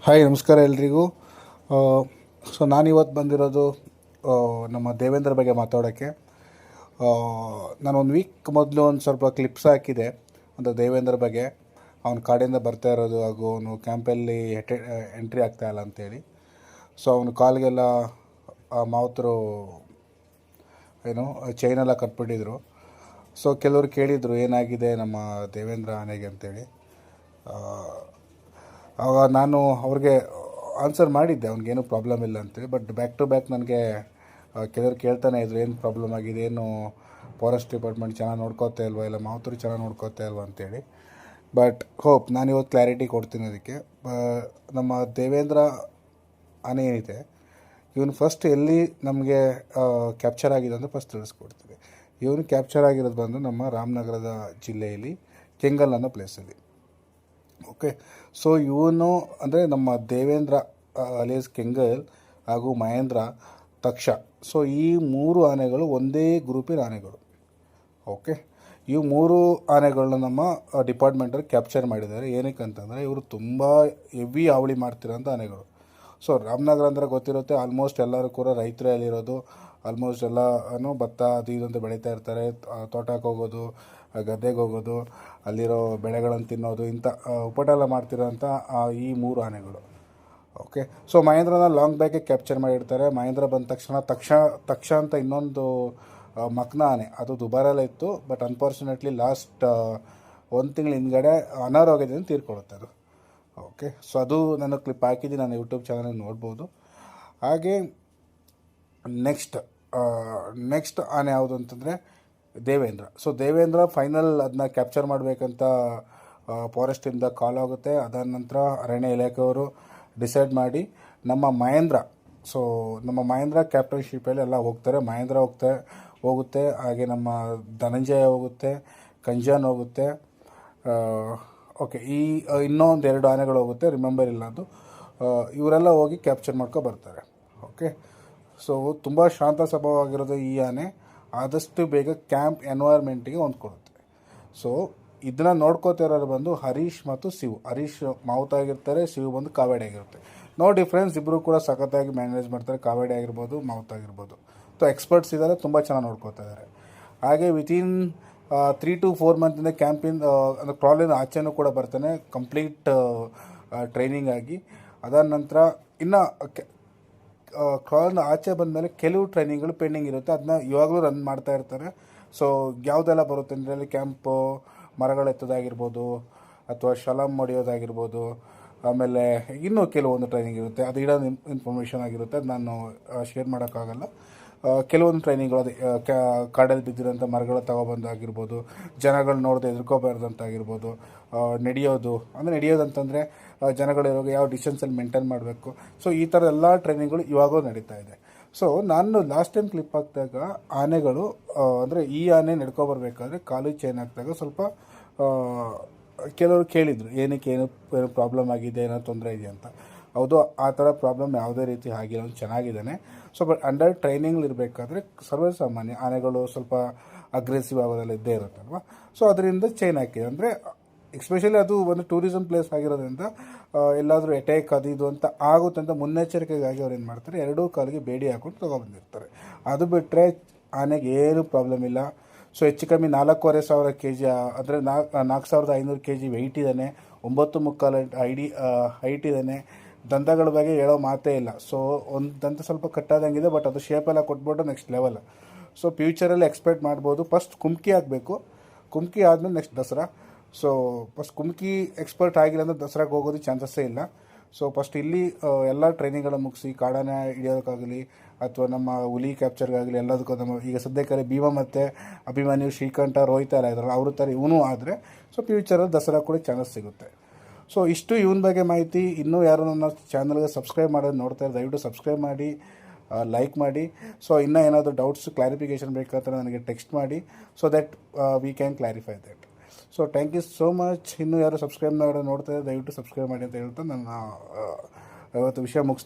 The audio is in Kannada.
ಹಾಯ್, ನಮಸ್ಕಾರ ಎಲ್ರಿಗೂ. ನಾನಿವತ್ತು ಬಂದಿರೋದು ನಮ್ಮ ದೇವೇಂದ್ರ ಬಗ್ಗೆ ಮಾತಾಡೋಕ್ಕೆ. ನಾನು ಒಂದು ವೀಕ್ ಮೊದಲು ಒಂದು ಸ್ವಲ್ಪ ಕ್ಲಿಪ್ಸ್ ಹಾಕಿದೆ ಒಂದು ದೇವೇಂದ್ರ ಬಗ್ಗೆ. ಅವನ ಕಾಡಿಂದ ಬರ್ತಾ ಇರೋದು ಹಾಗೂ ಅವನು ಕ್ಯಾಂಪಲ್ಲಿ ಎಂಟ್ರಿ ಆಗ್ತಾಯಿಲ್ಲ ಅಂಥೇಳಿ. ಸೊ ಅವನ ಕಾಲಿಗೆಲ್ಲ ಮಾವುತರು ಚೈನೆಲ್ಲ ಕಟ್ಬಿಟ್ಟಿದ್ರು. ಸೊ ಕೆಲವರು ಕೇಳಿದರು ಏನಾಗಿದೆ ನಮ್ಮ ದೇವೇಂದ್ರ ಆನೆಗೆ ಅಂತೇಳಿ. ಆವಾಗ ನಾನು ಅವ್ರಿಗೆ ಆನ್ಸರ್ ಮಾಡಿದ್ದೆ ಅವ್ನಿಗೇನು ಪ್ರಾಬ್ಲಮ್ ಇಲ್ಲ ಅಂತೇಳಿ. ಬಟ್ ಬ್ಯಾಕ್ ಟು ಬ್ಯಾಕ್ ನನಗೆ ಕೆಲವರು ಕೇಳ್ತಾನೆ ಇದ್ರು, ಏನು ಪ್ರಾಬ್ಲಮ್ ಆಗಿದೆ, ಏನು ಫಾರೆಸ್ಟ್ ಡಿಪಾರ್ಟ್ಮೆಂಟ್ ಚೆನ್ನಾಗಿ ನೋಡ್ಕೋತಾ ಇಲ್ವಾ, ಇಲ್ಲ ಮಾವುತರು ಚೆನ್ನಾಗಿ ನೋಡ್ಕೋತಾ ಇಲ್ವಾ ಅಂತೇಳಿ. ಬಟ್ ಹೋಪ್ ನಾನಿವತ್ತು ಕ್ಲಾರಿಟಿ ಕೊಡ್ತೀನಿ ಅದಕ್ಕೆ. ನಮ್ಮ ದೇವೇಂದ್ರ ಆನೆ ಏನಿದೆ, ಇವನು ಫಸ್ಟ್ ಎಲ್ಲಿ ನಮಗೆ ಕ್ಯಾಪ್ಚರ್ ಆಗಿದೆ ಅಂತ ಫಸ್ಟ್ ತಿಳಿಸ್ಕೊಡ್ತೀವಿ. ಇವನು ಕ್ಯಾಪ್ಚರ್ ಆಗಿರೋದು ಬಂದು ನಮ್ಮ ರಾಮನಗರದ ಜಿಲ್ಲೆಯಲ್ಲಿ ಕೆಂಗಲ್ ಅನ್ನೋ ಪ್ಲೇಸಲ್ಲಿ. ಓಕೆ, ಸೊ ಇವನು ಅಂದರೆ ನಮ್ಮ ದೇವೇಂದ್ರ ಅಲಿಯಾಸ್ ಕೆಂಗಲ್ ಹಾಗೂ ಮಹೇಂದ್ರ ತಕ್ಷ, ಸೊ ಈ ಮೂರು ಆನೆಗಳು ಒಂದೇ ಗ್ರೂಪಿನ ಆನೆಗಳು. ಓಕೆ, ಈ ಮೂರು ಆನೆಗಳನ್ನ ನಮ್ಮ ಡಿಪಾರ್ಟ್ಮೆಂಟಲ್ಲಿ ಕ್ಯಾಪ್ಚರ್ ಮಾಡಿದ್ದಾರೆ. ಏನಕ್ಕೆ ಅಂತಂದರೆ ಇವರು ತುಂಬ ಹೆವಿ ಹಾವಳಿ ಮಾಡ್ತಿರೋಂಥ ಆನೆಗಳು. ಸೊ ರಾಮನಗರ ಅಂದರೆ ಗೊತ್ತಿರುತ್ತೆ, ಆಲ್ಮೋಸ್ಟ್ ಎಲ್ಲರೂ ಕೂಡ ರೈತರೇ ಅಲ್ಲಿರೋದು. ಆಲ್ಮೋಸ್ಟ್ ಎಲ್ಲನೂ ಭತ್ತ ಅದು ಇದು ಅಂತ ಬೆಳೀತಾ ಇರ್ತಾರೆ. ತೋಟಕ್ಕೆ ಹೋಗೋದು, ಗದ್ದೆಗೆ ಹೋಗೋದು, ಅಲ್ಲಿರೋ ಬೆಳೆಗಳನ್ನು ತಿನ್ನೋದು, ಇಂಥ ಉಪಟಳ ಮಾಡ್ತಿರೋಂಥ ಈ ಮೂರು ಆನೆಗಳು. ಓಕೆ, ಸೊ ಮಹೇಂದ್ರನ ಲಾಂಗ್ ಬ್ಯಾಗೆ ಕ್ಯಾಪ್ಚರ್ ಮಾಡಿರ್ತಾರೆ. ಮಹೇಂದ್ರ ಬಂದ ತಕ್ಷಣ ತಕ್ಷ ಅಂತ ಇನ್ನೊಂದು ಮಕ್ನ ಆನೆ, ಅದು ದುಬಾರಲ್ಲೇ ಇತ್ತು. ಬಟ್ ಅನ್ಫಾರ್ಚುನೇಟ್ಲಿ ಲಾಸ್ಟ್ ಒಂದು ತಿಂಗಳ ಹಿಂದ್ಗಡೆ ಅನಾರೋಗ್ಯದಿಂದ ತೀರ್ಕೊಳ್ಳುತ್ತೆ ಅದು. ಓಕೆ, ಸೊ ಅದು ನಾನು ಕ್ಲಿಪ್ ಹಾಕಿದ್ದೀನಿ, ನಾನು ಯೂಟ್ಯೂಬ್ ಚಾನಲ್ ನೋಡ್ಬೋದು. ಹಾಗೆ ನೆಕ್ಸ್ಟ್ ಆನೆ ಯಾವುದು ಅಂತಂದರೆ ದೇವೇಂದ್ರ. ಸೊ ದೇವೇಂದ್ರ ಫೈನಲ್ ಅದನ್ನ ಕ್ಯಾಪ್ಚರ್ ಮಾಡಬೇಕಂತ ಫಾರೆಸ್ಟಿಂದ ಕಾಲ್ ಆಗುತ್ತೆ. ಅದಾದ ನಂತರ ಅರಣ್ಯ ಇಲಾಖೆಯವರು ಡಿಸೈಡ್ ಮಾಡಿ ನಮ್ಮ ಮಹೇಂದ್ರ ಕ್ಯಾಪ್ಟನ್ಶಿಪ್ಪಲ್ಲಿ ಎಲ್ಲ ಹೋಗ್ತಾರೆ. ಮಹೇಂದ್ರ ಹೋಗುತ್ತೆ, ಹಾಗೆ ನಮ್ಮ ಧನಂಜಯ ಹೋಗುತ್ತೆ, ಕಂಜನ್ ಹೋಗುತ್ತೆ. ಓಕೆ, ಈ ಇನ್ನೊಂದು 2 ಆನೆಗಳು ಹೋಗುತ್ತೆ, ರಿಮೆಂಬರ್ ಇಲ್ಲ ಅದು. ಇವರೆಲ್ಲ ಹೋಗಿ ಕ್ಯಾಪ್ಚರ್ ಬರ್ತಾರೆ. ಓಕೆ, ಸೊ ತುಂಬ ಶಾಂತ ಸ್ವಭಾವವಾಗಿರೋದು ಈ ಆನೆ ಆದಷ್ಟು ಬೇಗ ಕ್ಯಾಂಪ್ ಎನ್ವೈರ್ಮೆಂಟಿಗೆ ಹೊಂದ್ಕೊಡುತ್ತೆ. ಸೊ ಇದನ್ನು ನೋಡ್ಕೋತಿರೋರು ಬಂದು ಹರೀಶ್ ಮತ್ತು ಶಿವು. ಹರೀಶ್ ಮಾವುತ ಆಗಿರ್ತಾರೆ, ಶಿವು ಬಂದು ಕಾವೇಡಿ ಆಗಿರುತ್ತೆ. ನೋ ಡಿಫ್ರೆನ್ಸ್, ಇಬ್ಬರು ಕೂಡ ಸಖತ್ತಾಗಿ ಮ್ಯಾನೇಜ್ ಮಾಡ್ತಾರೆ. ಕಾವೇಡಿ ಆಗಿರ್ಬೋದು, ಮಾವುತ ಆಗಿರ್ಬೋದು. ಸೊ ಎಕ್ಸ್ಪರ್ಟ್ಸ್ ಇದ್ದಾರೆ, ತುಂಬ ಚೆನ್ನಾಗಿ ನೋಡ್ಕೋತಾ ಇದ್ದಾರೆ. ಹಾಗೆ ವಿತಿನ್ 3 to 4 ಮಂತಿಂದ ಕ್ಯಾಂಪಿಂದ ಅಂದರೆ ಕ್ರಾಲಿಂದ ಆಚೆನೂ ಕೂಡ ಬರ್ತಾನೆ, ಕಂಪ್ಲೀಟ್ ಟ್ರೈನಿಂಗ್ ಆಗಿ. ಅದಾದ ನಂತರ ಇನ್ನು ಕ್ರಾಲಿಂದ ಆಚೆ ಬಂದಮೇಲೆ ಕೆಲವು ಟ್ರೈನಿಂಗ್ಗಳು ಪೆಂಡಿಂಗ್ ಇರುತ್ತೆ, ಅದನ್ನ ಇವಾಗಲೂ ರನ್ ಮಾಡ್ತಾ ಇರ್ತಾರೆ. ಸೊ ಯಾವುದೆಲ್ಲ ಬರುತ್ತೆ ಅಂದರೆ ಅಲ್ಲಿ ಕ್ಯಾಂಪು, ಮರಗಳೆತ್ತೋದಾಗಿರ್ಬೋದು, ಅಥವಾ ಶಲಮ್ ಹೊಡೆಯೋದಾಗಿರ್ಬೋದು, ಆಮೇಲೆ ಇನ್ನೂ ಕೆಲವೊಂದು ಟ್ರೈನಿಂಗ್ ಇರುತ್ತೆ. ಅದು ಇಡೋ ಇನ್ಫಾರ್ಮೇಷನ್ ಆಗಿರುತ್ತೆ, ಅದು ನಾನು ಶೇರ್ ಮಾಡೋಕ್ಕಾಗಲ್ಲ. ಕೆಲವೊಂದು ಟ್ರೈನಿಂಗ್ಗಳು ಅದೇ ಕಾಡಲ್ಲಿ ಬಿದ್ದಿರೋಂಥ ಮರಗಳು ತಗೊಬಂದಾಗಿರ್ಬೋದು, ಜನಗಳು ನೋಡದೆ ಎದುರ್ಕೋಬಾರ್ದಂತಾಗಿರ್ಬೋದು, ನಡೆಯೋದಂತಂದರೆ ಜನಗಳಿರೋವಾಗ ಯಾವ ಡಿಸ್ಟೆನ್ಸಲ್ಲಿ ಮೇಂಟೈನ್ ಮಾಡಬೇಕು. ಸೊ ಈ ಥರ ಎಲ್ಲ ಟ್ರೈನಿಂಗ್ಗಳು ಇವಾಗೂ ನಡೀತಾ ಇದೆ. ಸೊ ನಾನು ಲಾಸ್ಟ್ ಟೈಮ್ ಕ್ಲಿಪ್ ಹಾಕಿದಾಗ ಆನೆಗಳು ಅಂದರೆ ಈ ಆನೆ ನಡ್ಕೊಬರ್ಬೇಕಾದ್ರೆ ಕಾಲು ಚೈನ್ ಹಾಕಿದಾಗ ಸ್ವಲ್ಪ ಕೆಲವರು ಕೇಳಿದರು, ಏನು ಪ್ರಾಬ್ಲಮ್ ಆಗಿದೆ, ಏನೋ ತೊಂದರೆ ಇದೆ ಅಂತ. ಹೌದು, ಆ ಥರ ಪ್ರಾಬ್ಲಮ್ ಯಾವುದೇ ರೀತಿ ಆಗಿಲ್ಲ, ಚೆನ್ನಾಗಿದ್ದಾನೆ. ಸೊ ಬಟ್ ಅಂಡರ್ ಟ್ರೈನಿಂಗ್ಲಿರಬೇಕಾದ್ರೆ ಸರ್ವಸಾಮಾನ್ಯ ಆನೆಗಳು ಸ್ವಲ್ಪ ಅಗ್ರೆಸಿವ್ ಆಗೋದೆಲ್ಲ ಇದ್ದೇ ಇರುತ್ತಲ್ವ. ಸೊ ಅದರಿಂದ ಚೈನ್ ಹಾಕಿದೆ. ಅಂದರೆ ಎಸ್ಪೆಷಲಿ ಅದು ಒಂದು ಟೂರಿಸಮ್ ಪ್ಲೇಸ್ ಆಗಿರೋದ್ರಿಂದ ಎಲ್ಲಾದರೂ ಅಟ್ಯಾಕ್ ಅದು ಇದು ಅಂತ ಆಗುತ್ತೆ ಅಂತ ಮುನ್ನೆಚ್ಚರಿಕೆಗಾಗಿ ಅವ್ರು ಏನು ಮಾಡ್ತಾರೆ, 2 ಕಾಲಿಗೆ ಬೇಡಿ ಹಾಕೊಂಡು ತೊಗೊಬಂದಿರ್ತಾರೆ. ಅದು ಬಿಟ್ಟರೆ ಆನೆಗೆ ಏನು ಪ್ರಾಬ್ಲಮ್ ಇಲ್ಲ. ಸೊ ಹೆಚ್ಚು ಕಮ್ಮಿ 4,500 kg ಅಂದರೆ 4,500 kg ವೆಯ್ಟ್ ಇದ್ದಾನೆ, 9.75 ಹೈಟ್ ಇದ್ದಾನೆ. ದಂತಗಳ ಬಗ್ಗೆ ಹೇಳೋ ಮಾತೇ ಇಲ್ಲ. ಸೊ ಒಂದು ದಂತ ಸ್ವಲ್ಪ ಕಟ್ಟಾದಂಗಿದೆ, ಬಟ್ ಅದು ಶೇಪೆಲ್ಲ ಕೊಟ್ಬಿಟ್ಟು ನೆಕ್ಸ್ಟ್ ಲೆವೆಲ್. ಸೊ ಫ್ಯೂಚರಲ್ಲಿ ಎಕ್ಸ್ಪೆಕ್ಟ್ ಮಾಡ್ಬೋದು. ಫಸ್ಟ್ ಕುಮ್ಕಿ ಆಗಬೇಕು, ಕುಮ್ಕಿ ಆದಮೇಲೆ next Dasara. So first Kumki expert ಆಗಿಲ್ಲ ಅಂದರೆ ದಸರಾಗೆ ಹೋಗೋದು ಚಾನ್ಸಸ್ಸೇ ಇಲ್ಲ. ಸೊ ಫಸ್ಟ್ ಇಲ್ಲಿ ಎಲ್ಲ ಟ್ರೈನಿಂಗ್ಗಳ ಮುಗಿಸಿ ಕಾಡಾನೆ ಹಿಡಿಯೋದಕ್ಕಾಗಲಿ ಅಥವಾ ನಮ್ಮ ಹುಲಿ ಕ್ಯಾಪ್ಚರ್ಗಾಗಲಿ ಎಲ್ಲದಕ್ಕೂ ನಮ್ಮ ಈಗ ಸದ್ಯಕ್ಕೆ ಭೀಮ ಮತ್ತು ಅಭಿಮನ್ಯು, ಶ್ರೀಕಂಠ, ರೋಹಿತ ಎಲ್ಲ ಇದ್ದಾರಲ್ಲ, ಅವ್ರ ಥರ ಇವನು ಆದರೆ ಸೊ ಫ್ಯೂಚರಲ್ಲಿ ದಸರಾ ಕೂಡ ಚಾನ್ಸ್ ಸಿಗುತ್ತೆ. ಸೊ ಇಷ್ಟು ಇವನ ಬಗ್ಗೆ ಮಾಹಿತಿ. ಇನ್ನೂ ಯಾರು ನನ್ನ ಚಾನಲ್ಗೆ ಸಬ್ಸ್ಕ್ರೈಬ್ ಮಾಡೋದು ನೋಡ್ತಾರೆ, ದಯವಿಟ್ಟು ಸಬ್ಸ್ಕ್ರೈಬ್ ಮಾಡಿ, ಲೈಕ್ ಮಾಡಿ. ಸೊ ಇನ್ನೂ ಏನಾದರೂ ಡೌಟ್ಸ್ ಕ್ಲಾರಿಫಿಕೇಷನ್ ಬೇಕಾದ್ರೆ ನನಗೆ ಟೆಕ್ಸ್ಟ್ ಮಾಡಿ, so that we can clarify that. So thank you so much. ಇನ್ನೂ ಯಾರು ಸಬ್ಸ್ಕ್ರೈಬ್ ನೋಡ್ತಾರೆ ದಯವಿಟ್ಟು ಸಬ್ಸ್ಕ್ರೈಬ್ ಮಾಡಿ ಅಂತ ಹೇಳ್ತಾ ನನ್ನ ಇವತ್ತು ವಿಷಯ ಮುಗಿಸ್ತೀನಿ.